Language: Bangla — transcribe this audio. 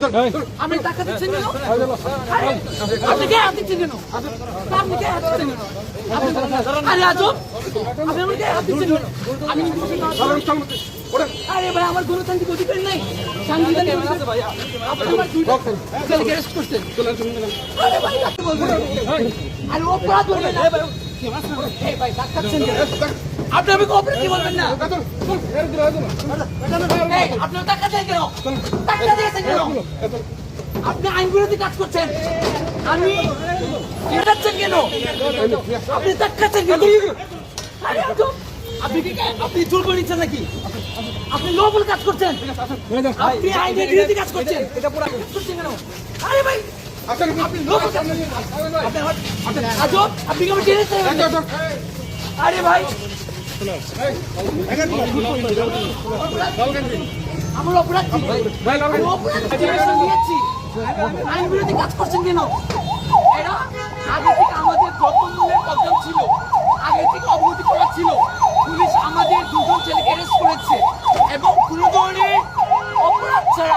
আমি টাকা দিচ্ছেন কেন? আপনি কে হাত দিচ্ছেন কেন? আপনি কে হাত দিচ্ছেন কেন? আরে আজব, আপনি আমাকে হাত দিচ্ছেন কেন? আমি আরে ভাই আমার গণতান্ত্রিক অধিকার নাই, সাংবিধানিক অধিকার। আপনি আমার দুইটা ছেলেকে অ্যারেস্ট করছেন। আরে ভাই আপনি বলবেন, আরে অপরাধ বলবেন না। এই ভাই ডাক্তারছেন কেন? আপনি আমাকে অপরাধ কি বলবেন না? এই আপনার টাকা দেন কেন? টাকা দিয়েছেন কেন? আপনি আইন বিরোধী কাজ করছেন। আমি এড়াচ্ছেন কেন? আপনি টাকাচ্ছেন কেন? আরে আপনি কি আপনি জোর করে নিচ্ছেন নাকি? আপনি লবল কাজ করছেন। আপনি আইনের বিরোধী কাজ করছেন। এটা পুরো করছেন কেন? আরে ভাই আপনি লবল কাজ করছেন। আপনি আজব, আপনি কি আমার টেনেছেন? আরে ভাই আমার অপরাধ কি? আইন বিরোধী কাজ করছেন কেন? এরা আগে থেকে আমাদের দ্রব্যমূল্যের প্রবলেম ছিল, আগে থেকে অবগতি করা ছিল। পুলিশ আমাদের দুজন ছেলেকে অ্যারেস্ট করেছে এবং কোনো ধরনের অপরাধ ছাড়া